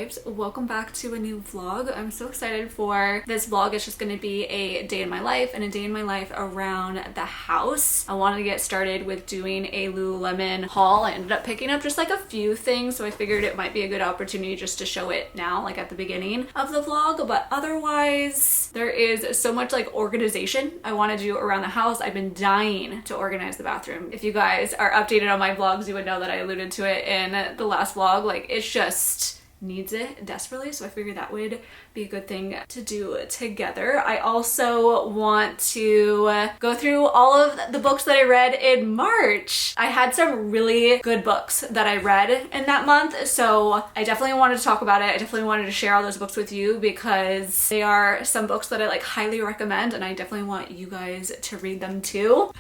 babes, welcome back to a new vlog. I'm so excited for this vlog. It's just going to be a day in my life and a day in my life around the house. I wanted to get started with doing a Lululemon haul. I ended up picking up just like a few things, so I figured it might be a good opportunity just to show it now, like at the beginning of the vlog. But otherwise, there is so much like organization I want to do around the house. I've been dying to organize the bathroom. If you guys are updated on my vlogs, you would know that I alluded to it in the last vlog. Like, it's just needs it desperately, so I figured that would be a good thing to do together. I also want to go through all of the books that I read in March. I had some really good books that I read in that month, so I definitely wanted to talk about it. I definitely wanted to share all those books with you because they are some books that I like highly recommend, and I definitely want you guys to read them too.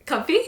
Comfy?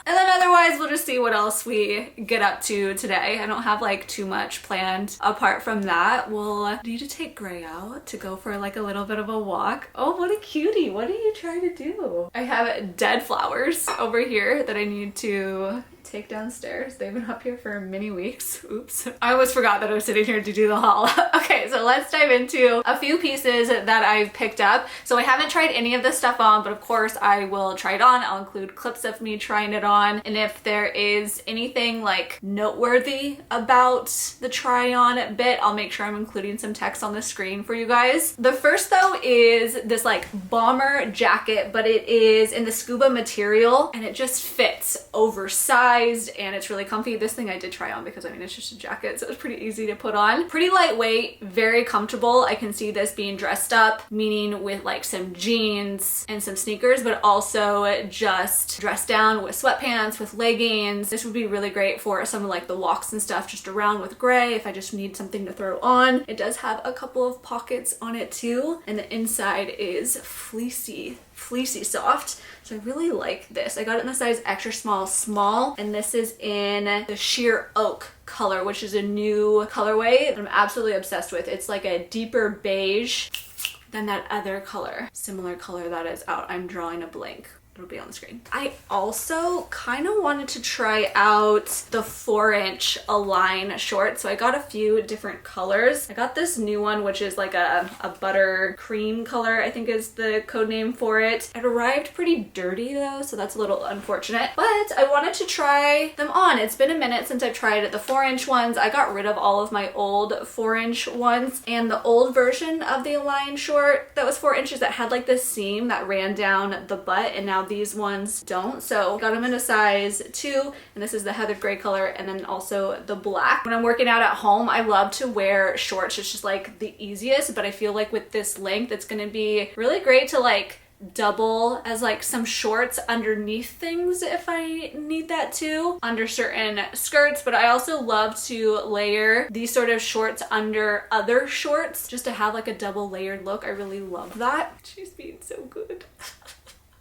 And then otherwise, we'll just see what else we get up to today. I don't have like too much planned apart from that. We'll need to take Gray out to go for like a little bit of a walk. Oh, what a cutie. What are you trying to do? I have dead flowers over here that I need to take downstairs. They've been up here for many weeks. Oops. I almost forgot that I was sitting here to do the haul. Okay, so let's dive into a few pieces that I've picked up. So I haven't tried any of this stuff on, but of course I will try it on. I'll include clips of me trying it on. And if there is anything like noteworthy about the try on bit, I'll make sure I'm including some text on the screen for you guys. The first though is this like bomber jacket, but it is in the scuba material and it just fits oversized and it's really comfy. This thing I did try on because I mean it's just a jacket, so it's pretty easy to put on. Pretty lightweight, very comfortable. I can see this being dressed up, meaning with like some jeans and some sneakers, but also just dressed down with sweatpants, with leggings. This would be really great for some of like the walks and stuff just around with Gray if I just need something to throw on. It does have a couple of pockets on it too, and the inside is fleecy soft. So I really like this. I got it in the size extra small, and this is in the sheer oak color, which is a new colorway that I'm absolutely obsessed with. It's like a deeper beige than that other color, similar color that is out. I'm drawing a blank. It'll be on the screen. I also kind of wanted to try out the 4-inch Align short, so I got a few different colors. I got this new one, which is like a butter cream color, I think is the code name for it. It arrived pretty dirty though, so that's a little unfortunate, but I wanted to try them on. It's been a minute since I've tried the 4-inch ones. I got rid of all of my old 4-inch ones, and the old version of the Align short that was 4 inches that had like this seam that ran down the butt, and now these ones don't. So got them in a size 2, and this is the heathered gray color, and then also the black. When I'm working out at home, I love to wear shorts. It's just like the easiest, but I feel like with this length, it's gonna be really great to like double as like some shorts underneath things if I need that too, under certain skirts. But I also love to layer these sort of shorts under other shorts just to have like a double layered look. I really love that. She's being so good.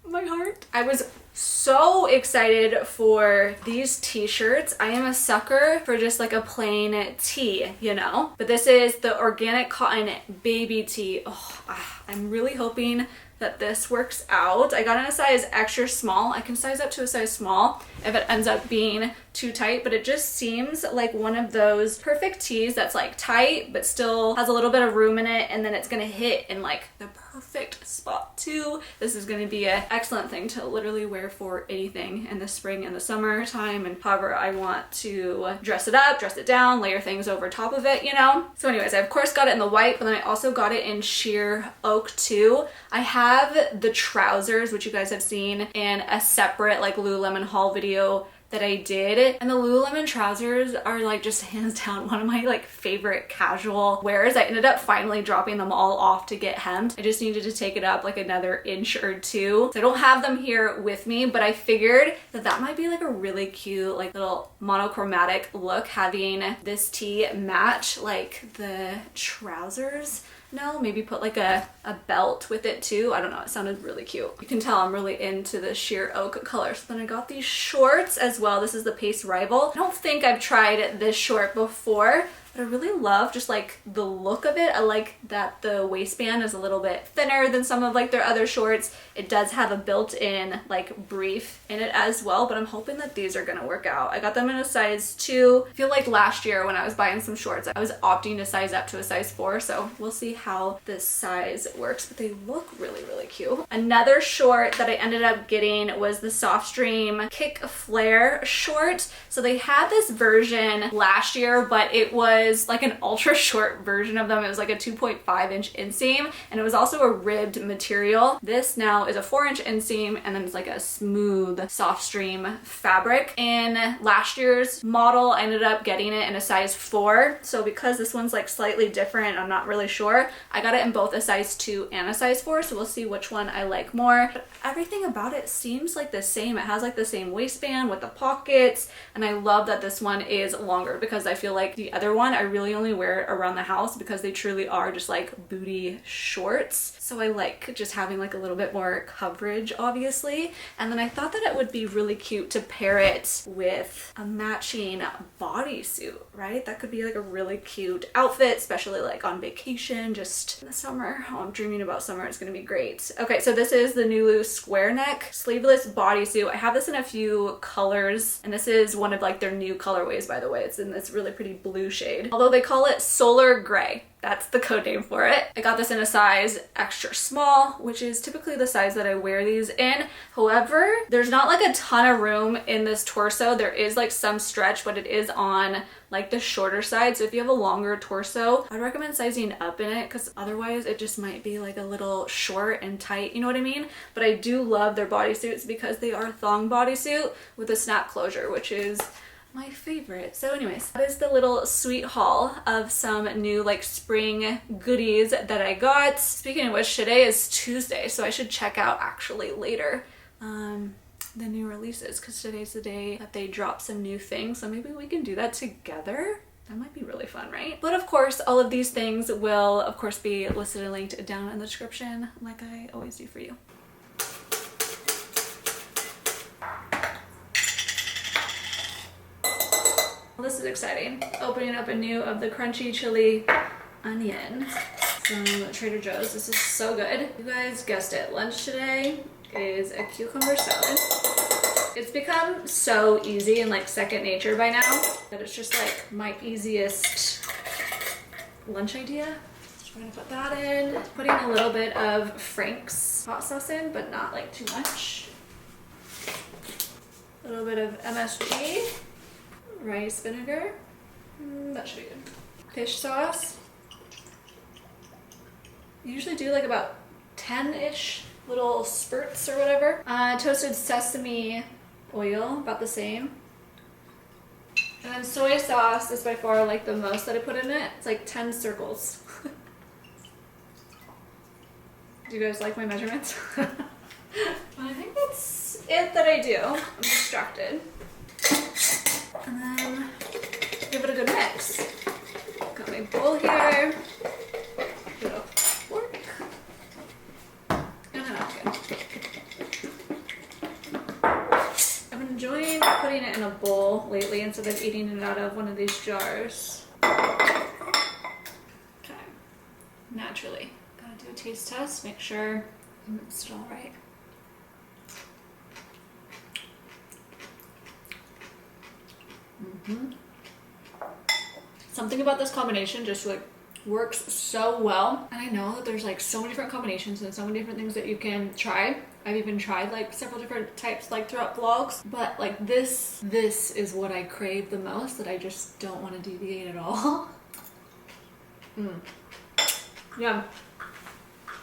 My heart. I was so excited for these t-shirts. I am a sucker for just like a plain tee, you know? But this is the organic cotton baby tee. Oh, I'm really hoping that this works out. I got in a size extra small. I can size up to a size small if it ends up being too tight, but it just seems like one of those perfect tees that's like tight but still has a little bit of room in it, and then it's gonna hit in like the perfect spot too. This is gonna be an excellent thing to literally wear for anything in the spring and the summer time, and however I want to dress it up, dress it down, layer things over top of it, you know? So anyways, I of course got it in the white, but then I also got it in sheer oak too. I have the trousers, which you guys have seen in a separate like Lululemon haul video that I did, and the Lululemon trousers are like just hands down one of my like favorite casual wears. I ended up finally dropping them all off to get hemmed. I just needed to take it up like another inch or two. So I don't have them here with me, but I figured that that might be like a really cute like little monochromatic look, having this tee match like the trousers. No, maybe put like a belt with it too. I don't know, it sounded really cute. You can tell I'm really into the sheer oak color. So then I got these shorts as well. This is the Pace Rival. I don't think I've tried this short before, but I really love just like the look of it. I like that the waistband is a little bit thinner than some of like their other shorts. It does have a built-in like brief in it as well, but I'm hoping that these are gonna work out. I got them in a size 2. I feel like last year when I was buying some shorts, I was opting to size up to a size 4, so we'll see how this size works, but they look really, really cute. Another short that I ended up getting was the Softstream Kick Flare short. So they had this version last year, but it was like an ultra short version of them. It was like a 2.5 inch inseam, and it was also a ribbed material. This now is a 4-inch inseam, and then it's like a smooth Softstream fabric. In last year's model, I ended up getting it in a size 4. So because this one's like slightly different, I'm not really sure. I got it in both a size 2 and a size 4, so we'll see which one I like more. But everything about it seems like the same. It has like the same waistband with the pockets, and I love that this one is longer because I feel like the other one I really only wear it around the house because they truly are just like booty shorts. So I like just having like a little bit more coverage, obviously. And then I thought that it would be really cute to pair it with a matching bodysuit, right? That could be like a really cute outfit, especially like on vacation, just in the summer. Oh, I'm dreaming about summer. It's gonna be great. Okay, so this is the Nulu square neck sleeveless bodysuit. I have this in a few colors, and this is one of like their new colorways, by the way. It's in this really pretty blue shade, although they call it solar gray. That's the code name for it. I got this in a size extra small, which is typically the size that I wear these in. However, there's not like a ton of room in this torso. There is like some stretch, but it is on like the shorter side. So if you have a longer torso, I'd recommend sizing up in it because otherwise it just might be like a little short and tight, you know what I mean? But I do love their bodysuits because they are thong bodysuit with a snap closure, which is my favorite. So anyways, that is the little sweet haul of some new like spring goodies that I got. Speaking of which, today is Tuesday, so I should check out actually later the new releases because today's the day that they drop some new things. So maybe we can do that together. That might be really fun, right? But of course, all of these things will of course be listed and linked down in the description like I always do for you. Well, this is exciting. Opening up a new of the crunchy chili onion from Trader Joe's. This is so good. You guys guessed it. Lunch today is a cucumber salad. It's become so easy and like second nature by now that it's just like my easiest lunch idea. So we're gonna put that in. Putting a little bit of Frank's hot sauce in, but not like too much. A little bit of MSG. Rice vinegar, that should be good. Fish sauce. I usually do like about 10-ish little spurts or whatever. Toasted sesame oil, about the same. And then soy sauce is by far like the most that I put in it. It's like 10 circles. Do you guys like my measurements? I think that's it that I do. I'm distracted. And then give it a good mix. Got my bowl here. Get a fork. And a napkin. I've been enjoying putting it in a bowl lately instead of eating it out of one of these jars. Okay. Naturally. Gotta do a taste test, make sure I mixed it all right. Something about this combination just like works so well, and I know that there's like so many different combinations and so many different things that you can try. I've even tried like several different types like throughout vlogs, but like this is what I crave the most, that I just don't want to deviate at all. Yeah.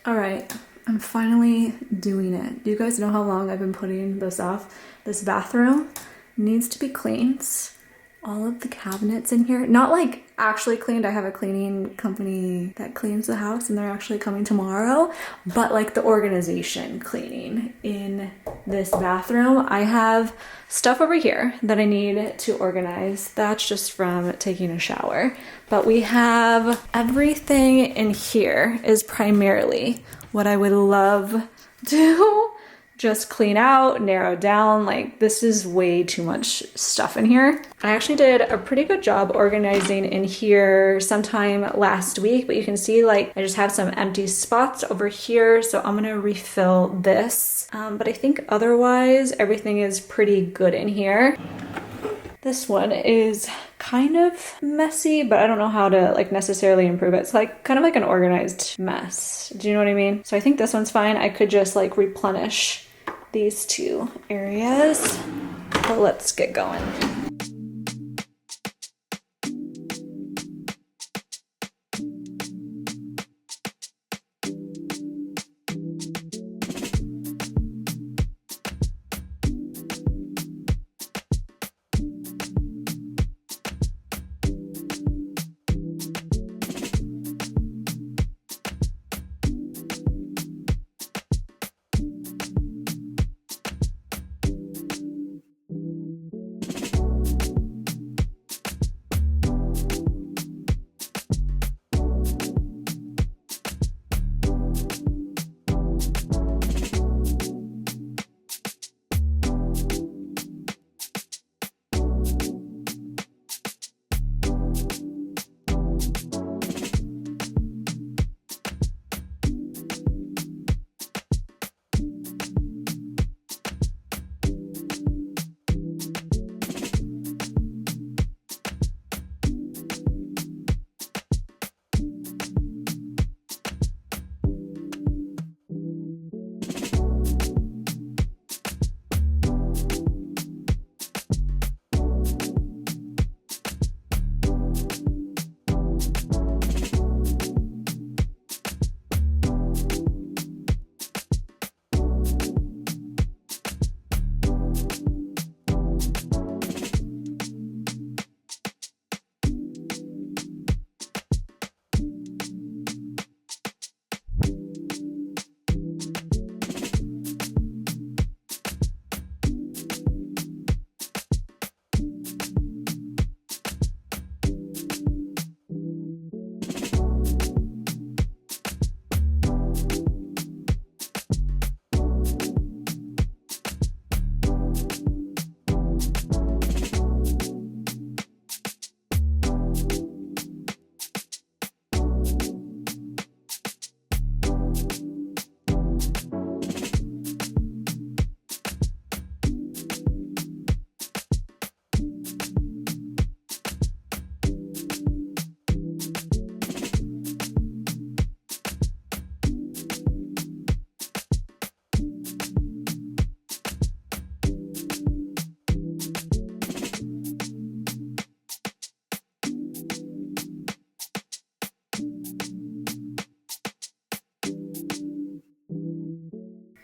All right, I'm finally doing it. Do you guys know how long I've been putting this off? This bathroom needs to be cleaned. All of the cabinets in here, not like actually cleaned. I have a cleaning company that cleans the house and they're actually coming tomorrow, but like the organization cleaning in this bathroom. I have stuff over here that I need to organize. That's just from taking a shower. But we have everything in here is primarily what I would love to just clean out, narrow down. Like, this is way too much stuff in here. I actually did a pretty good job organizing in here sometime last week, but you can see like I just have some empty spots over here, so I'm gonna refill this. But I think otherwise everything is pretty good in here. This one is kind of messy, but I don't know how to like necessarily improve it. It's like kind of like an organized mess. Do you know what I mean? So I think this one's fine. I could just like replenish these two areas. But let's get going.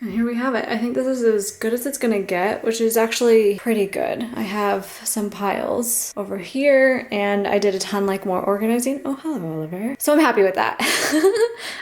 And here we have it. I think this is as good as it's gonna get, which is actually pretty good. I have some piles over here and I did a ton like more organizing. Oh, hello, Oliver. So I'm happy with that.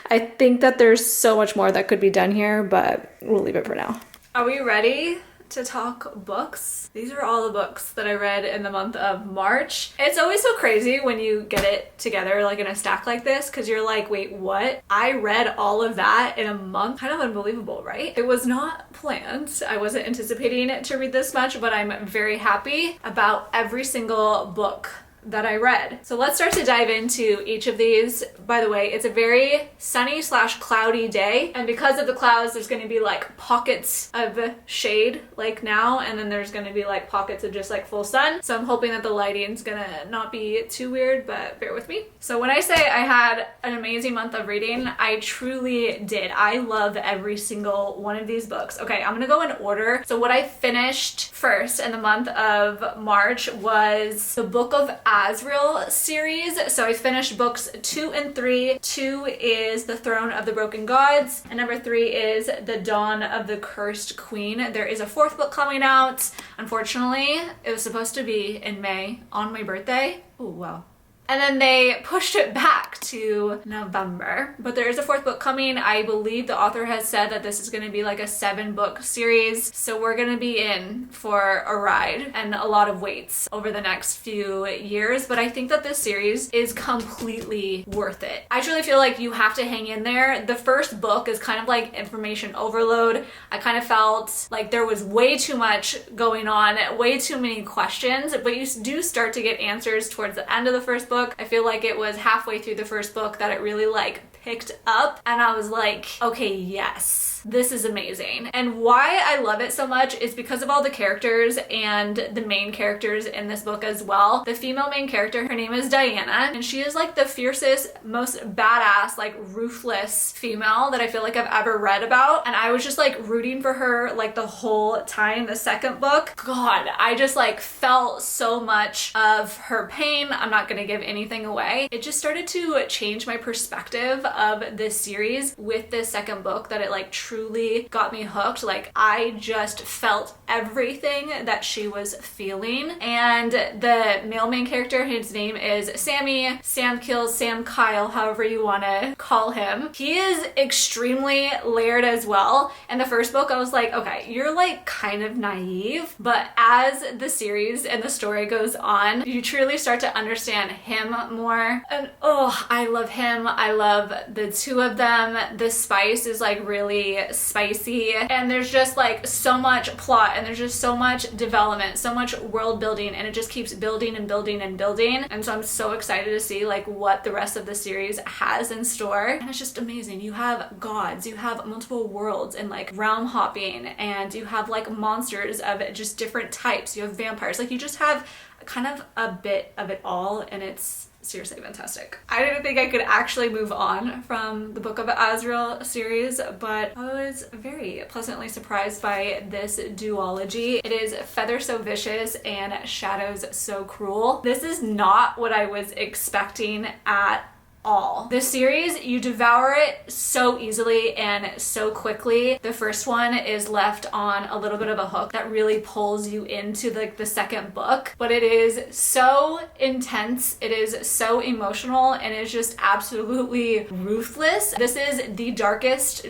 I think that there's so much more that could be done here, but we'll leave it for now. Are we ready to talk books? These are all the books that I read in the month of March. It's always so crazy when you get it together like in a stack like this, because you're like, wait, what? I read all of that in a month? Kind of unbelievable, right? It was not planned. I wasn't anticipating to read this much, but I'm very happy about every single book that I read. So let's start to dive into each of these. By the way, it's a very sunny / cloudy day, and because of the clouds there's going to be like pockets of shade like now, and then there's going to be like pockets of just like full sun. So I'm hoping that the lighting's gonna not be too weird, but bear with me. So when I say I had an amazing month of reading, I truly did. I love every single one of these books. Okay, I'm gonna go in order. So what I finished first in the month of March was the Book of Azrael series. So I finished books 2 and 3. 2 is The Throne of the Broken Gods, and number 3 is The Dawn of the Cursed Queen. There is a 4th book coming out. Unfortunately, it was supposed to be in May on my birthday. Oh wow. And then they pushed it back to November. But there is a fourth book coming. I believe the author has said that this is going to be like a 7-book series. So we're going to be in for a ride and a lot of waits over the next few years. But I think that this series is completely worth it. I truly feel like you have to hang in there. The first book is kind of like information overload. I kind of felt like there was way too much going on, way too many questions, but you do start to get answers towards the end of the first book. I feel like it was halfway through the first book that it really like picked up, and I was like, okay, yes. This is amazing. And why I love it so much is because of all the characters and the main characters in this book as well. The female main character, her name is Diana, and she is like the fiercest, most badass, like ruthless female that I feel like I've ever read about. And I was just like rooting for her like the whole time. The second book, God, I just like felt so much of her pain. I'm not gonna give anything away. It just started to change my perspective of this series with this second book, that it like truly got me hooked. Like I just felt everything that she was feeling. And the male main character, his name is Sammy, Sam Kills, Sam Kyle, however you want to call him. He is extremely layered as well. In the first book, I was like, okay, you're like kind of naive, but as the series and the story goes on, you truly start to understand him more. And oh, I love him. I love the two of them. The spice is like really spicy, and there's just like so much plot, and there's just so much development, so much world building, and it just keeps building and building and building. And so I'm so excited to see like what the rest of the series has in store. And it's just amazing. You have gods, you have multiple worlds and like realm hopping, and you have like monsters of just different types. You have vampires, like you just have kind of a bit of it all, and it's seriously fantastic. I didn't think I could actually move on from the Book of Azrael series, but I was very pleasantly surprised by this duology. It is Feather So Vicious and Shadows So Cruel. This is not what I was expecting at all. This series, you devour it so easily and so quickly. The first one is left on a little bit of a hook that really pulls you into like the second book, but it is so intense, it is so emotional, and it's just absolutely ruthless. This is the darkest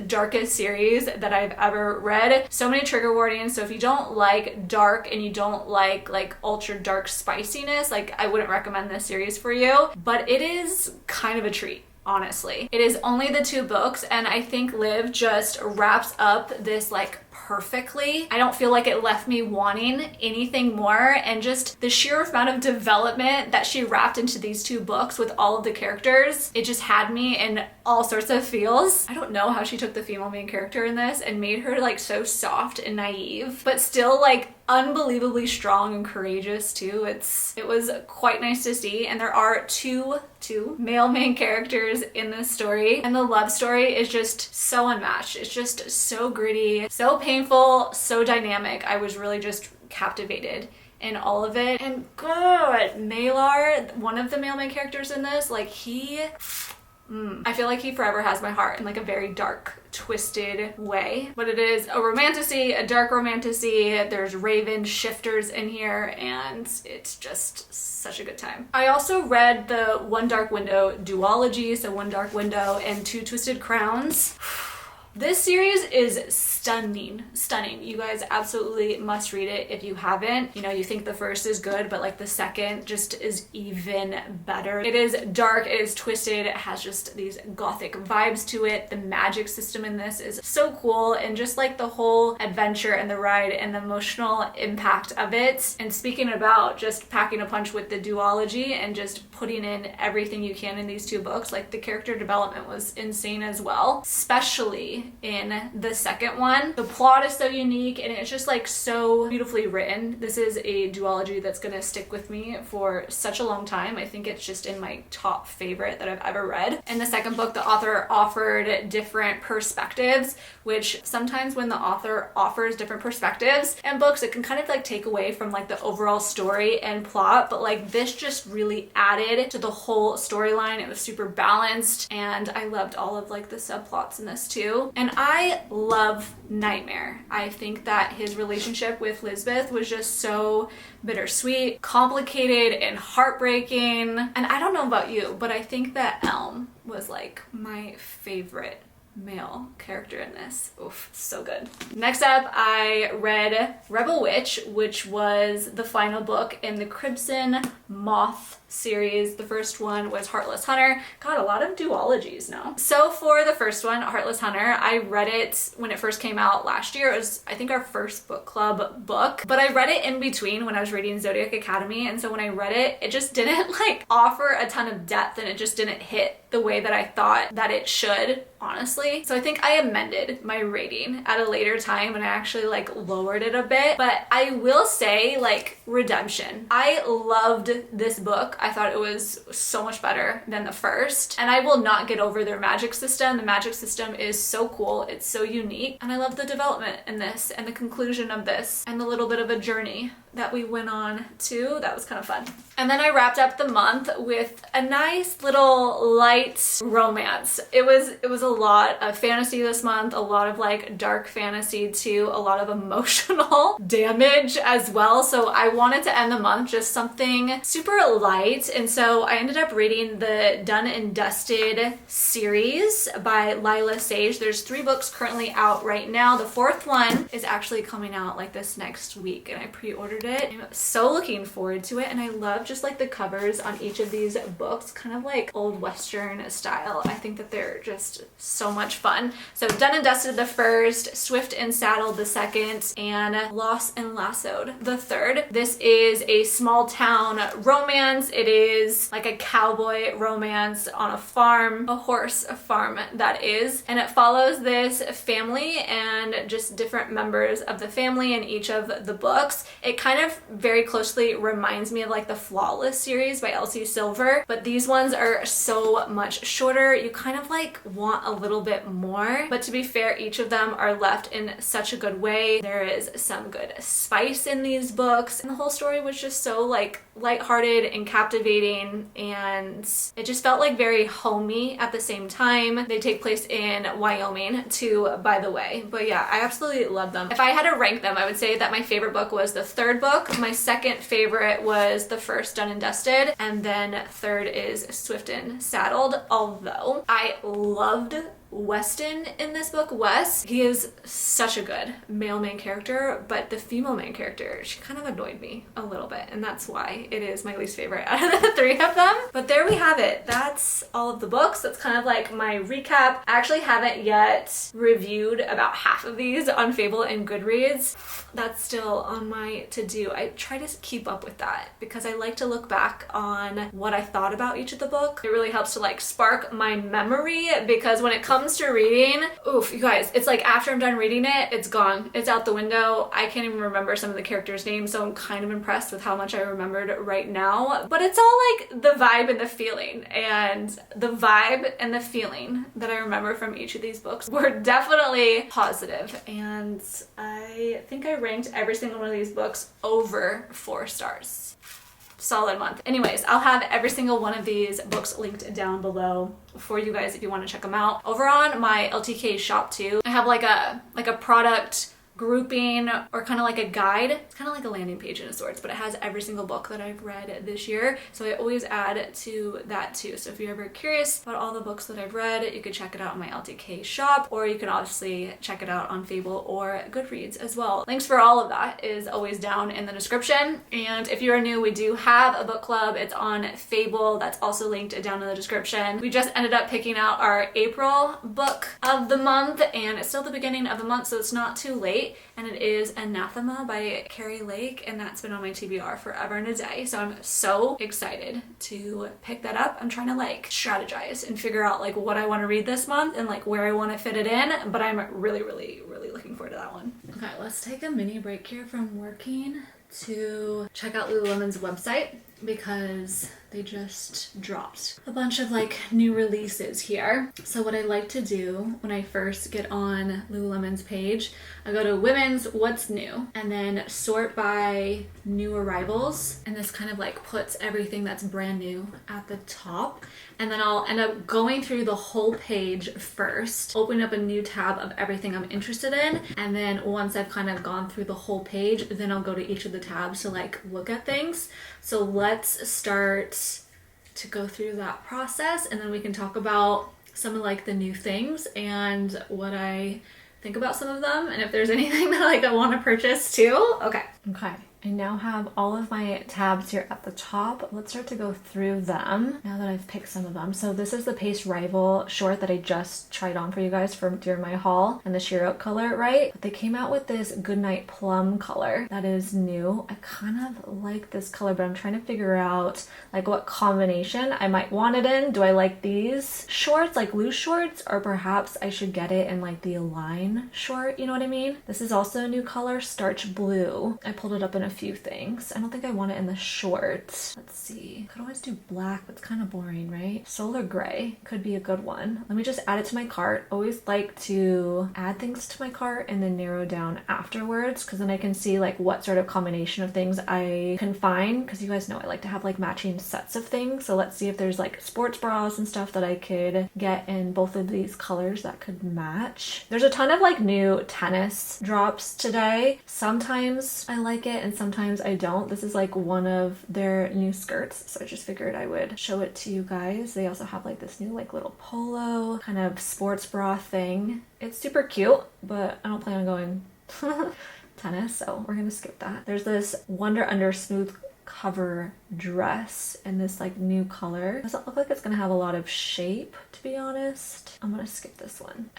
series that I've ever read. So many trigger warnings, so if you don't like dark and you don't like ultra dark spiciness, like I wouldn't recommend this series for you, but it is kind of a treat. Honestly, it is only the 2 books, and I think Liv just wraps up this like perfectly. I don't feel like it left me wanting anything more, and just the sheer amount of development that she wrapped into these 2 books with all of the characters, it just had me in all sorts of feels. I don't know how she took the female main character in this and made her like so soft and naive, but still like unbelievably strong and courageous too. It was quite nice to see. And there are two male main characters in this story, and the love story is just so unmatched. It's just so gritty, so painful, so dynamic. I was really just captivated in all of it. And God, Malar, one of the male main characters in this, like I feel like he forever has my heart in like a very dark, twisted way. But it is a romantasy, a dark romantasy. There's raven shifters in here, and it's just such a good time. I also read the One Dark Window duology, so One Dark Window and Two Twisted Crowns. This series is stunning. You guys absolutely must read it if you haven't. You know, you think the first is good, but like the second just is even better. It is dark, it is twisted, it has just these gothic vibes to it. The magic system in this is so cool, and just like the whole adventure and the ride and the emotional impact of it. And speaking about just packing a punch with the duology and just putting in everything you can in these 2 books, like the character development was insane as well, especially in the second one. The plot is so unique, and it's just like so beautifully written. This is a duology that's gonna stick with me for such a long time. I think it's just in my top favorite that I've ever read. In the second book, the author offered different perspectives, which sometimes when the author offers different perspectives in books, it can kind of like take away from like the overall story and plot, but like this just really added to the whole storyline. It was super balanced, and I loved all of like the subplots in this too. And I love Nightmare. I think that his relationship with Lisbeth was just so bittersweet, complicated, and heartbreaking. And I don't know about you, but I think that Elm was like my favorite male character in this. Oof, so good. Next up, I read Rebel Witch, which was the final book in the Crimson Moth series. The first one was Heartless Hunter. God, a lot of duologies now. So for the first one, Heartless Hunter, I read it when it first came out last year. It was, I think, our first book club book, but I read it in between when I was reading Zodiac Academy, and so when I read it, it just didn't like offer a ton of depth, and it just didn't hit the way that I thought that it should, honestly. So I think I amended my rating at a later time, and I actually like lowered it a bit. But I will say, like, Redemption, I loved this book. I thought it was so much better than the first, and I will not get over their magic system. The magic system is so cool, it's so unique, and I love the development in this and the conclusion of this and the little bit of a journey that we went on too. That was kind of fun. And then I wrapped up the month with a nice little light romance. It was a lot of fantasy this month, a lot of like dark fantasy too, a lot of emotional damage as well. So I wanted to end the month just something super light, and so I ended up reading the Done and Dusted series by Lila Sage. There's 3 books currently out right now. The 4th one is actually coming out like this next week, and I pre-ordered it. I'm so looking forward to it, and I love just like the covers on each of these books, kind of like old Western style. I think that they're just so much fun. So Done and Dusted the first, Swift and Saddled the second, and Lost and Lassoed the third. This is a small town romance. It is like a cowboy romance on a farm, a horse farm that is, and it follows this family and just different members of the family in each of the books. It kind of very closely reminds me of like the Flawless series by Elsie Silver, but these ones are so much shorter. You kind of like want a little bit more, but to be fair, each of them are left in such a good way. There is some good spice in these books, and the whole story was just so like lighthearted and captivating, and it just felt like very homey at the same time. They take place in Wyoming too, by the way, but yeah, I absolutely love them. If I had to rank them, I would say that my favorite book was the 3rd book. My second favorite was the first, Done and Dusted, and then 3rd is Swift and Saddled, although I loved Weston in this book. Wes, he is such a good male main character, but the female main character, she kind of annoyed me a little bit, and that's why it is my least favorite out of the 3 of them. But there we have it. That's all of the books. That's kind of like my recap. I actually haven't yet reviewed about half of these on Fable and Goodreads. That's still on my to-do. I try to keep up with that because I like to look back on what I thought about each of the books. It really helps to like spark my memory, because when it comes to reading, oof, you guys, it's like after I'm done reading it, it's gone. It's out the window. I can't even remember some of the characters' names, so I'm kind of impressed with how much I remembered right now. But it's all like the vibe and the feeling, and the vibe and the feeling that I remember from each of these books were definitely positive, and I think I ranked every single one of these books over 4 stars. Solid month. Anyways, I'll have every single one of these books linked down below for you guys if you want to check them out. Over on my LTK shop too, I have like a product grouping, or kind of like a guide. It's kind of like a landing page in a sorts, but it has every single book that I've read this year, so I always add to that too. So if you're ever curious about all the books that I've read, you could check it out on my LTK shop, or you can obviously check it out on Fable or Goodreads as well. Links for all of that is always down in the description. And if you're new, we do have a book club. It's on Fable. That's also linked down in the description. We just ended up picking out our April book of the month, and it's still the beginning of the month, so it's not too late. And it is Anathema by Carrie Lake, and that's been on my TBR forever and a day, so I'm so excited to pick that up. I'm trying to like strategize and figure out like what I want to read this month and like where I want to fit it in, but I'm really looking forward to that one. Okay, let's take a mini break here from working to check out Lululemon's website. because they just dropped a bunch of like new releases here. So what I like to do when I first get on Lululemon's page, I go to women's what's new and then sort by new arrivals, and this kind of like puts everything that's brand new at the top. And then I'll end up going through the whole page first, opening up a new tab of everything I'm interested in, and then once I've kind of gone through the whole page, then I'll go to each of the tabs to like look at things. So let's start to go through that process, and then we can talk about some of like the new things and what I think about some of them, and if there's anything that like I want to purchase too. Okay, I now have all of my tabs here at the top. Let's start to go through them now that I've picked some of them. So this is the Pace Rival short that I just tried on for you guys during my haul, and the sheer oak color, right? But they came out with this Goodnight Plum color that is new. I kind of like this color, but I'm trying to figure out like what combination I might want it in. Do I like these shorts, like loose shorts, or perhaps I should get it in like the Align short, you know what I mean? This is also a new color, Starch Blue. I pulled it up in a few things. I don't think I want it in the shorts. Let's see. Could always do black, but it's kind of boring, right? Solar Gray could be a good one. Let me just add it to my cart. Always like to add things to my cart and then narrow down afterwards, because then I can see like what sort of combination of things I can find, because you guys know I like to have like matching sets of things. So let's see if there's like sports bras and stuff that I could get in both of these colors that could match. There's a ton of like new tennis drops today. Sometimes I like it and sometimes I don't. This is like one of their new skirts, so I just figured I would show it to you guys. They also have like this new like little polo kind of sports bra thing. It's super cute, but I don't plan on going tennis, so we're gonna skip that. There's this Wonder Under Smooth Cover dress in this like new color. Doesn't look like it's gonna have a lot of shape, to be honest. I'm gonna skip this one.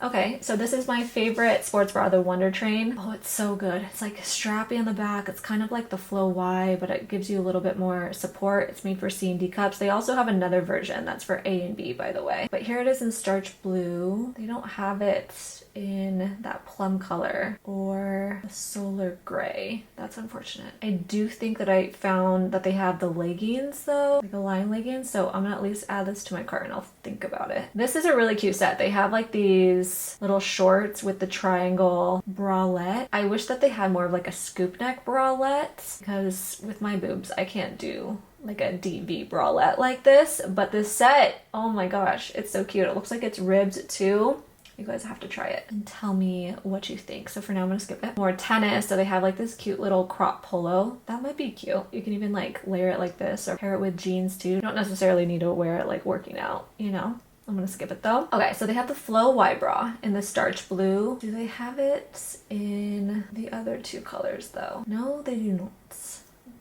Okay, so this is my favorite sports bra, the Wonder Train. Oh, it's so good. It's like strappy on the back. It's kind of like the Flow Y, but it gives you a little bit more support. It's made for C and D cups. They also have another version that's for A and B, by the way. But here it is in Starch Blue. They don't have it in that plum color or the Solar Gray. That's unfortunate. I do think that I found that they have the leggings though, like Align leggings, so I'm gonna at least add this to my cart and I'll think about it. This is a really cute set. They have like these little shorts with the triangle bralette. I wish that they had more of like a scoop neck bralette, because with my boobs I can't do like a DV bralette like this, but this set, oh my gosh, it's so cute. It looks like it's ribbed too. You guys have to try it and tell me what you think. So for now I'm gonna skip it. More tennis. So they have like this cute little crop polo. That might be cute. You can even like layer it like this or pair it with jeans too. You don't necessarily need to wear it like working out, you know? I'm gonna skip it though. Okay, so they have the Flow Y bra in the Starch Blue. Do they have it in the other two colors though? No, they do not.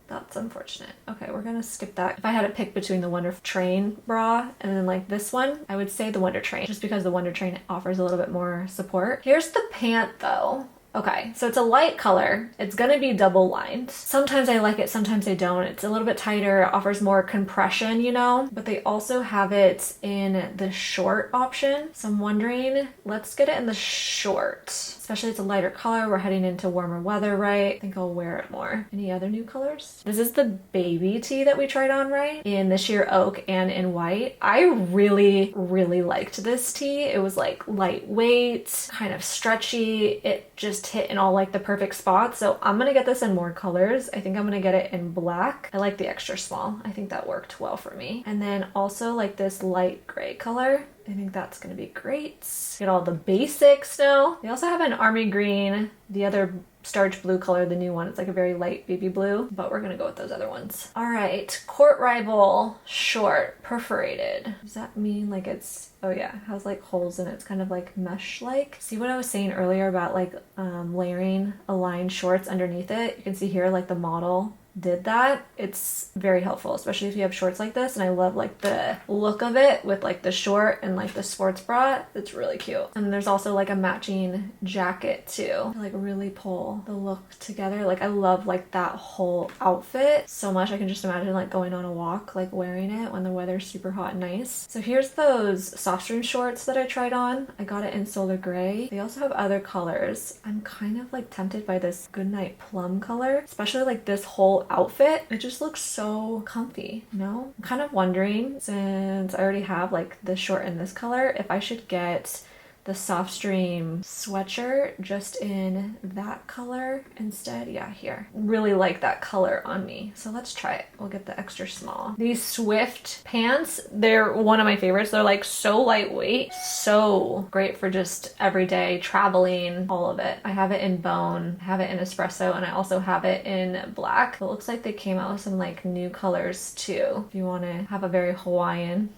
That's unfortunate. Okay, we're gonna skip that. If I had to pick between the Wonder Train bra and then like this one, I would say the Wonder Train, just because the Wonder Train offers a little bit more support. Here's the pant though. Okay, so it's a light color. It's gonna be double lined. Sometimes I like it, sometimes I don't. It's a little bit tighter, offers more compression, you know, but they also have it in the short option. So I'm wondering, let's get it in the short. Especially it's a lighter color. We're heading into warmer weather, right? I think I'll wear it more. Any other new colors? This is the baby tee that we tried on, right? In the sheer oak and in white. I really, really liked this tee. It was like lightweight, kind of stretchy. It just hit in all like the perfect spots. So I'm gonna get this in more colors. I think I'm gonna get it in black. I like the extra small. I think that worked well for me. And then also like this light gray color. I think that's gonna be great. Get all the basics now. They also have an army green, the other Starch Blue color, the new one. It's like a very light baby blue, but we're gonna go with those other ones. All right, Court Rival short, perforated. Does that mean like it's, oh yeah, it has like holes in it. It's kind of like mesh-like. See what I was saying earlier about like layering Align shorts underneath it? You can see here like the model did that. It's very helpful, especially if you have shorts like this, and I love like the look of it with like the short and like the sports bra. It's really cute. And there's also like a matching jacket too, like really pull the look together. Like I love like that whole outfit so much. I can just imagine like going on a walk like wearing it when the weather's super hot and nice. So here's those Softstreme shorts that I tried on. I got it in Solar Gray. They also have other colors. I'm kind of like tempted by this Goodnight Plum color, especially like this whole outfit. It just looks so comfy, you know? I'm kind of wondering, since I already have like this short in this color, if I should get the Soft Stream sweatshirt just in that color instead. Yeah, here. Really like that color on me. So let's try it. We'll get the extra small. These Swift pants, they're one of my favorites. They're like so lightweight, so great for just everyday traveling, all of it. I have it in bone, I have it in espresso, and I also have it in black. It looks like they came out with some like new colors too, if you want to have a very Hawaiian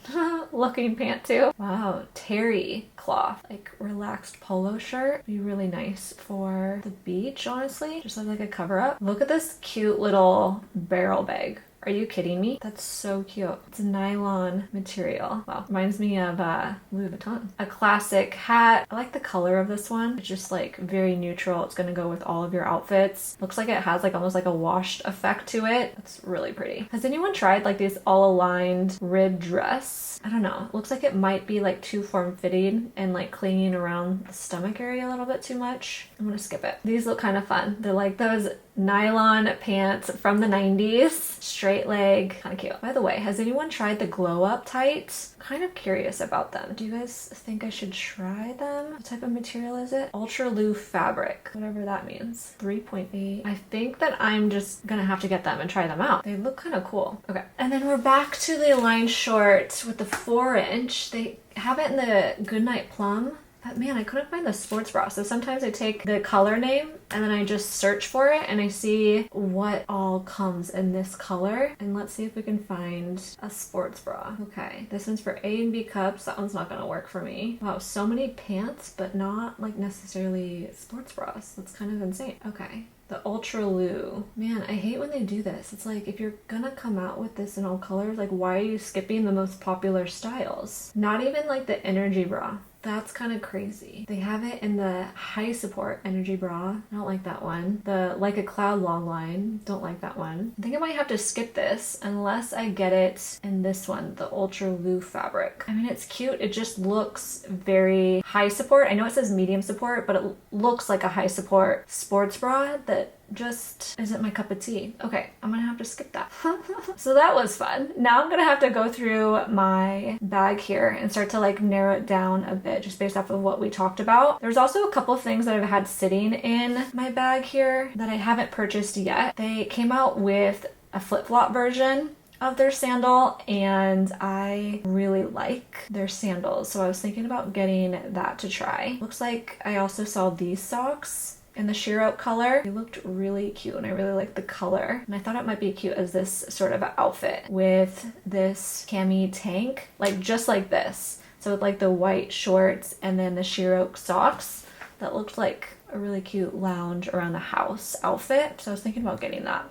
looking pant too. Wow, terry cloth, like relaxed polo shirt. Be really nice for the beach, honestly. Just like a cover up. Look at this cute little barrel bag. Are you kidding me? That's so cute. It's a nylon material. Wow, reminds me of Louis Vuitton. A classic hat. I like the color of this one. It's just like very neutral. It's gonna go with all of your outfits. Looks like it has like almost like a washed effect to it. It's really pretty. Has anyone tried like these all aligned rib dress? I don't know. It looks like it might be like too form-fitting and like clinging around the stomach area a little bit too much. I'm gonna skip it. These look kind of fun. They're like those nylon pants from the 90s. Straight leg, kind of cute. By the way, has anyone tried the glow up tights? Kind of curious about them. Do you guys think I should try them? What type of material is it? Ultra Lu fabric, whatever that means. 3.8. I think that I'm just gonna have to get them and try them out. They look kind of cool. Okay, and then we're back to the aligned short with the 4-inch. They have it in the Goodnight Plum. But man, I couldn't find the sports bra. So sometimes I take the color name and then I just search for it and I see what all comes in this color. And let's see if we can find a sports bra. Okay, this one's for A and B cups. That one's not gonna work for me. Wow, so many pants, but not like necessarily sports bras. That's kind of insane. Okay. The Ultra Lu. Man, I hate when they do this. It's like, if you're gonna come out with this in all colors, like why are you skipping the most popular styles? Not even like the energy bra. That's kind of crazy. They have it in the high support energy bra. I don't like that one. The Like a Cloud long line. Don't like that one. I think I might have to skip this unless I get it in this one, the Ultra Lu fabric. I mean, it's cute. It just looks very high support. I know it says medium support, but it looks like a high support sports bra that just isn't my cup of tea. Okay, I'm gonna have to skip that. So that was fun. Now I'm gonna have to go through my bag here and start to like narrow it down a bit just based off of what we talked about. There's also a couple of things that I've had sitting in my bag here that I haven't purchased yet. They came out with a flip-flop version of their sandal and I really like their sandals, so I was thinking about getting that to try. Looks like I also saw these socks in the sheer out color. They looked really cute and I really like the color, and I thought it might be cute as this sort of outfit with this cami tank, like just like this. So with like the white shorts and then the sheer oak socks, that looked like a really cute lounge around the house outfit. So I was thinking about getting that.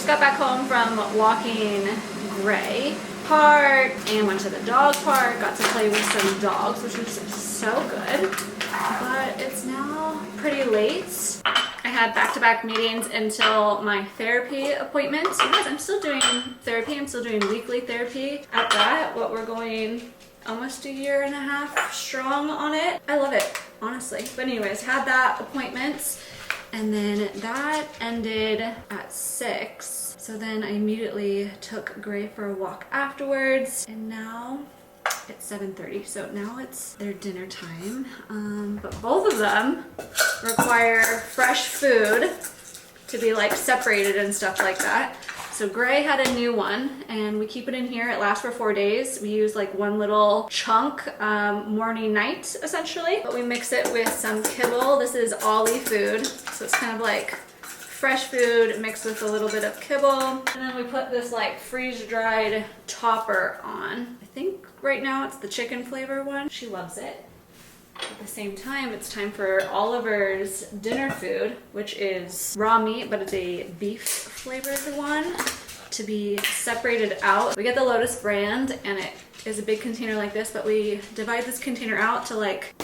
Got back home from walking Gray park and went to the dog park, got to play with some dogs, which was so good. But it's now pretty late. I had back-to-back meetings until my therapy appointment. You guys, I'm still doing therapy. I'm still doing weekly therapy at that. What, we're going almost a year and a half strong on it. I love it, honestly. But anyways, had that appointment. And then that ended at 6. So then I immediately took Gray for a walk afterwards. And now it's 7:30. So now it's their dinner time. But both of them require fresh food to be like separated and stuff like that. So Gray had a new one and we keep it in here. It lasts for 4 days. We use like one little chunk morning, night essentially. But we mix it with some kibble. This is Ollie food. So it's kind of like fresh food mixed with a little bit of kibble. And then we put this like freeze-dried topper on. I think right now it's the chicken flavor one. She loves it. At the same time, it's time for Oliver's dinner food, which is raw meat, but it's a beef flavored one to be separated out. We get the Lotus brand and it is a big container like this, but we divide this container out to like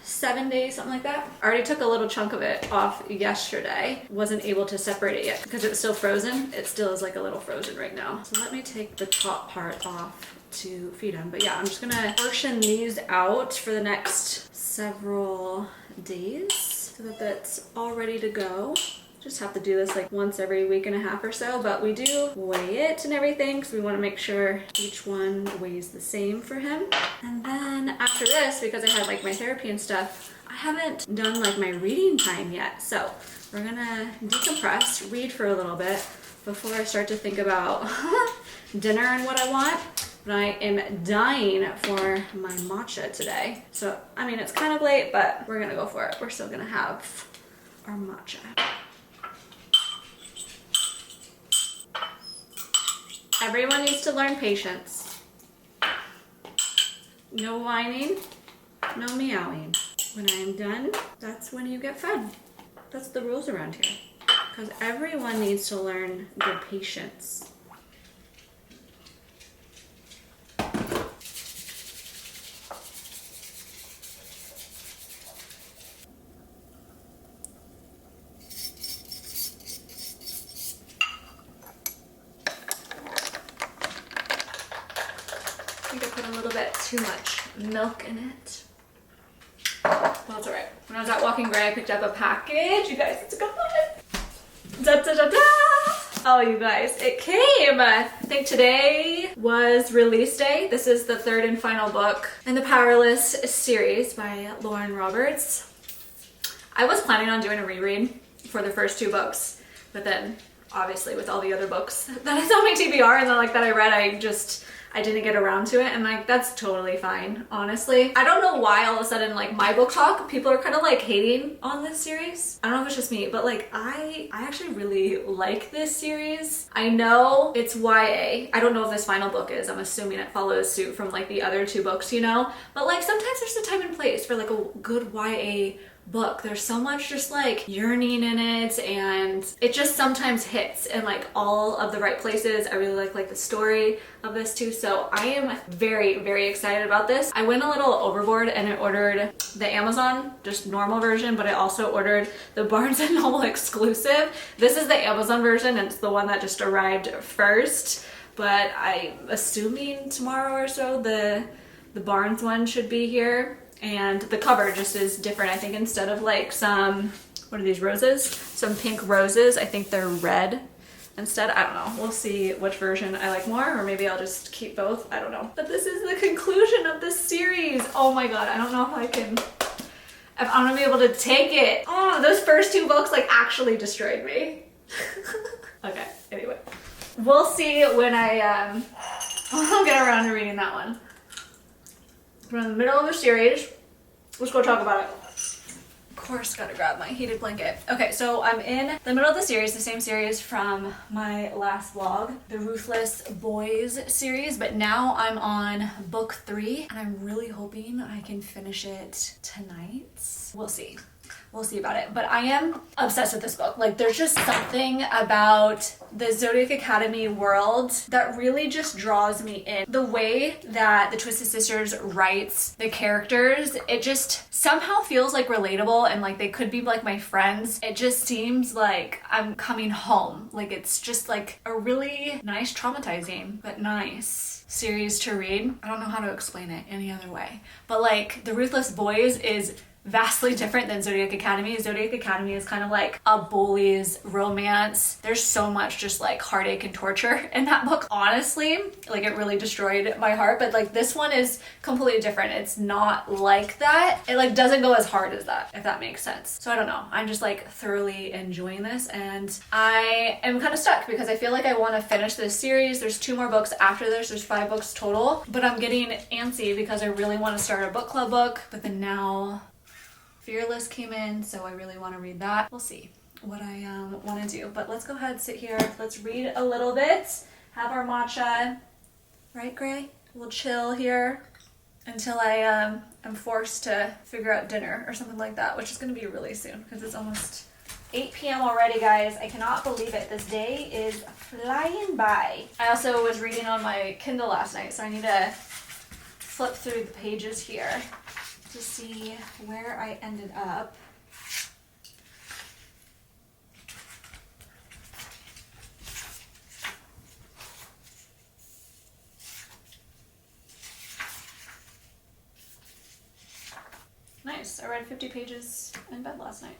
7 days, something like that. I already took a little chunk of it off yesterday. Wasn't able to separate it yet because it was still frozen. It still is like a little frozen right now. So let me take the top part off to feed him. But yeah, I'm just gonna portion these out for the next several days so that that's all ready to go. Just have to do this like once every week and a half or so, but we do weigh it and everything because we want to make sure each one weighs the same for him. And then after this, because I had like my therapy and stuff, I haven't done like my reading time yet. So we're gonna decompress, read for a little bit before I start to think about dinner and what I want. But I am dying for my matcha today. So, I mean, it's kind of late, but we're gonna go for it. We're still gonna have our matcha. Everyone needs to learn patience. No whining, no meowing. When I'm done, that's when you get fed. That's the rules around here. Because everyone needs to learn good patience. I think I put a little bit too much milk in it. Well, that's alright. When I was out walking Gray, I picked up a package. You guys, it's a good one. Da da da da! Oh, you guys, it came! I think today was release day. This is the third and final book in the Powerless series by Lauren Roberts. I was planning on doing a reread for the first 2 books, but then obviously with all the other books that I saw on my TBR and then like that I read, I didn't get around to it, and like that's totally fine, honestly. I don't know why all of a sudden like my book talk people are kind of like hating on this series. I don't know if it's just me, but like I actually really like this series. I know it's YA. I don't know if this final book is. I'm assuming it follows suit from like the other 2 books, you know? But like sometimes there's a time and place for like a good YA book. There's so much just like yearning in it, and it just sometimes hits in like all of the right places. I really like the story of this too, so I am very, very excited about this. I went a little overboard and I ordered the Amazon just normal version, but I also ordered the Barnes & Noble exclusive. This is the Amazon version and it's the one that just arrived first, but I'm assuming tomorrow or so the Barnes one should be here. And the cover just is different. I think instead of like some, what are these, roses? Some pink roses, I think they're red instead. I don't know. We'll see which version I like more, or maybe I'll just keep both. I don't know. But this is the conclusion of this series. Oh my god, I don't know if I'm gonna be able to take it. Oh, those first 2 books like actually destroyed me. Okay, anyway. We'll see when I'll get around to reading that one. We're in the middle of the series. Let's go talk about it. Of course, gotta grab my heated blanket. Okay, so I'm in the middle of the series, the same series from my last vlog, the Ruthless Boys series, but now I'm on book 3, and I'm really hoping I can finish it tonight. We'll see. We'll see about it. But I am obsessed with this book. Like, there's just something about the Zodiac Academy world that really just draws me in. The way that the Twisted Sisters writes the characters, it just somehow feels like relatable and like they could be like my friends. It just seems like I'm coming home. Like, it's just like a really nice, traumatizing, but nice series to read. I don't know how to explain it any other way. But like, the Ruthless Boys is vastly different than Zodiac Academy. Zodiac Academy is kind of like a bully's romance. There's so much just like heartache and torture in that book. Honestly, like it really destroyed my heart, but like this one is completely different. It's not like that. It like doesn't go as hard as that, if that makes sense. So I don't know. I'm just like thoroughly enjoying this, and I am kind of stuck because I feel like I want to finish this series. There's 2 more books after this. There's 5 books total, but I'm getting antsy because I really want to start a book club book, but then now Fearless came in, so I really want to read that. We'll see what I want to do. But let's go ahead, sit here. Let's read a little bit, have our matcha. Right, Gray? We'll chill here until I am forced to figure out dinner or something like that, which is going to be really soon because it's almost 8 p.m. already, guys. I cannot believe it. This day is flying by. I also was reading on my Kindle last night, so I need to flip through the pages here to see where I ended up. Nice. I read 50 pages in bed last night.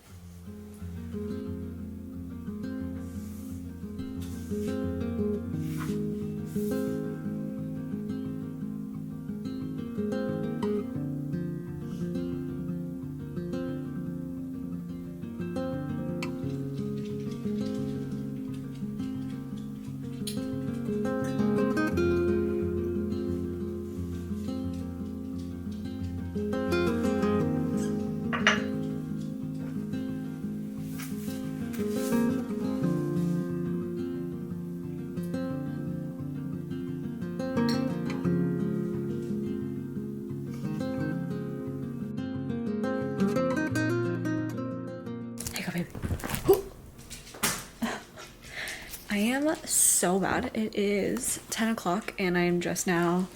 I am so bad. It is 10 o'clock and I am just now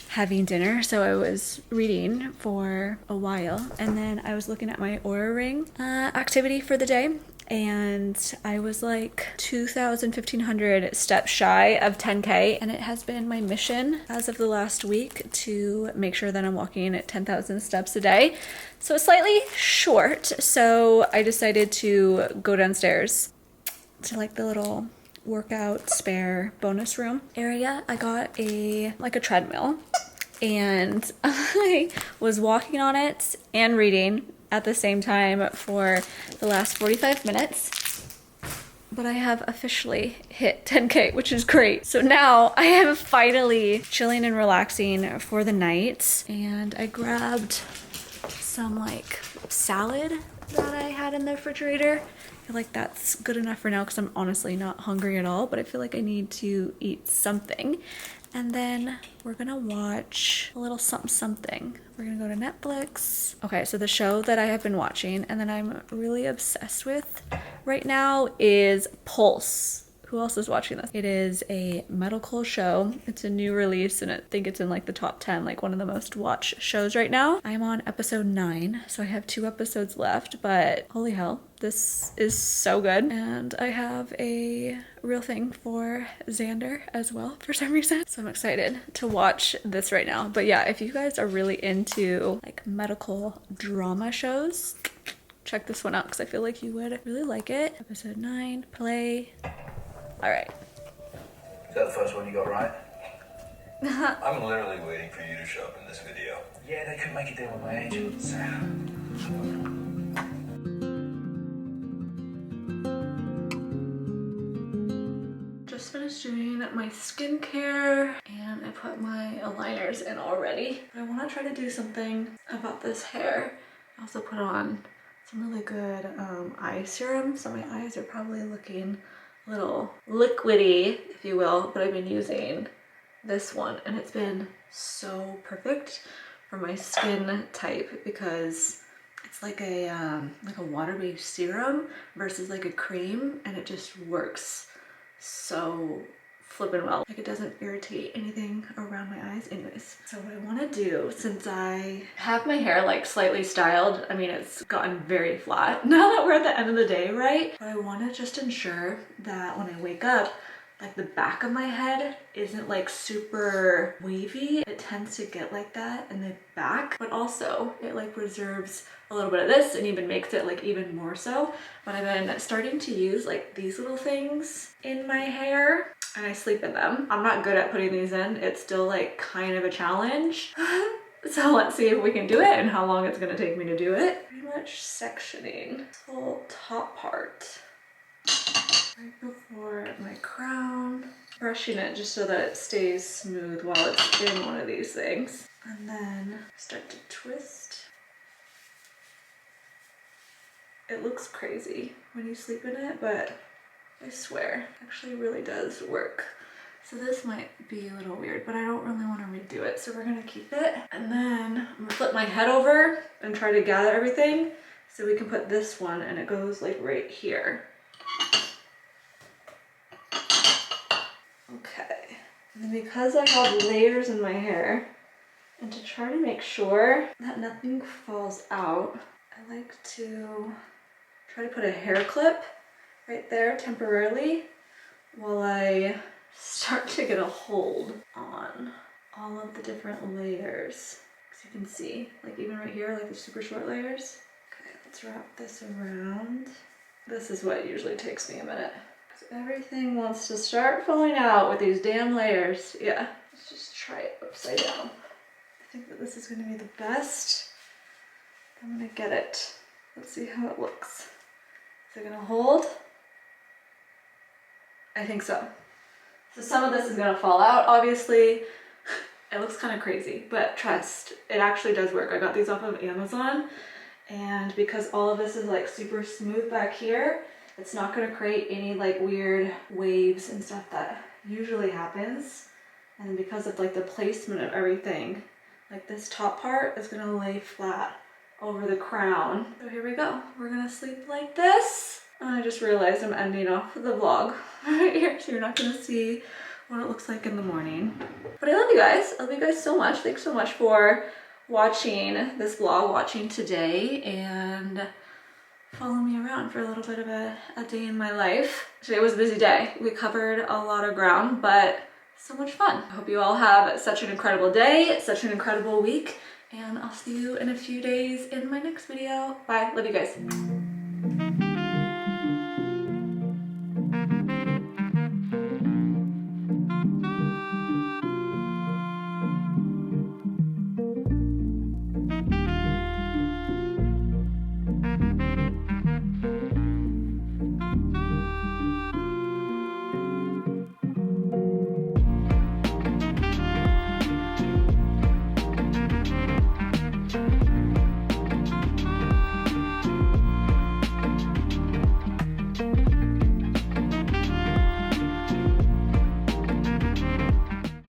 having dinner. So I was reading for a while and then I was looking at my Aura Ring activity for the day. And I was like 1,500 steps shy of 10K. And it has been my mission as of the last week to make sure that I'm walking at 10,000 steps a day. So it's slightly short. So I decided to go downstairs to like the little workout spare bonus room area. I got a treadmill and I was walking on it and reading at the same time for the last 45 minutes. But I have officially hit 10K, which is great. So now I am finally chilling and relaxing for the night. And I grabbed some like salad that I had in the refrigerator. I feel like that's good enough for now because I'm honestly not hungry at all, but I feel like I need to eat something. And then we're gonna watch a little something. We're gonna go to Netflix. Okay, so the show that I have been watching and that I'm really obsessed with right now is Pulse. Who else is watching this? It is a medical show. It's a new release and I think it's in like the top 10, like one of the most watched shows right now. I'm on episode 9, so I have 2 episodes left, but holy hell, this is so good. And I have a real thing for Xander as well for some reason. So I'm excited to watch this right now. But yeah, if you guys are really into like medical drama shows, check this one out because I feel like you would really like it. Episode 9, play. All right. Is that the first one you got right? I'm literally waiting for you to show up in this video. Yeah, they couldn't make a deal with my agents. Just finished doing my skincare and I put my aligners in already. I want to try to do something about this hair. I also put on some really good eye serum, so my eyes are probably looking a little liquidy, if you will, but I've been using this one and it's been so perfect for my skin type because it's like a water-based serum versus like a cream, and it just works so flippin' well. Like it doesn't irritate anything around my eyes. Anyways, so what I want to do, since I have my hair like slightly styled, I mean it's gotten very flat now that we're at the end of the day, right? But I want to just ensure that when I wake up, like the back of my head isn't like super wavy. It tends to get like that in the back, but also it like reserves a little bit of this and even makes it like even more so. But I've been starting to use like these little things in my hair and I sleep in them. I'm not good at putting these in. It's still like kind of a challenge. So let's see if we can do it and how long it's gonna take me to do it. Pretty much sectioning this whole top part right before my crown. Brushing it just so that it stays smooth while it's in one of these things. And then start to twist. It looks crazy when you sleep in it, but I swear, it actually really does work. So this might be a little weird, but I don't really want to redo it. So we're gonna keep it. And then I'm gonna flip my head over and try to gather everything so we can put this one and it goes like right here. Okay. And then because I have layers in my hair, And to try to make sure that nothing falls out, I like to try to put a hair clip right there temporarily while I start to get a hold on all of the different layers. As you can see, like even right here, like the super short layers. Okay, let's wrap this around. This is what usually takes me a minute. Everything wants to start falling out with these damn layers. Yeah, let's just try it upside down. I think that this is going to be the best. I'm going to get it. Let's see how it looks. Is it going to hold? I think so. So some of this is going to fall out, obviously. It looks kind of crazy, but trust, it actually does work. I got these off of Amazon, and because all of this is like super smooth back here, it's not going to create any like weird waves and stuff that usually happens. And because of like the placement of everything, like this top part is going to lay flat over the crown. So here we go. We're going to sleep like this. And I just realized I'm ending off the vlog right here, so you're not going to see what it looks like in the morning. But I love you guys. I love you guys so much. Thanks so much for watching this vlog, watching today, and follow me around for a little bit of a day in my life. Today was a busy day. We covered a lot of ground, but so much fun. I hope you all have such an incredible day, such an incredible week, and I'll see you in a few days in my next video. Bye. Love you guys.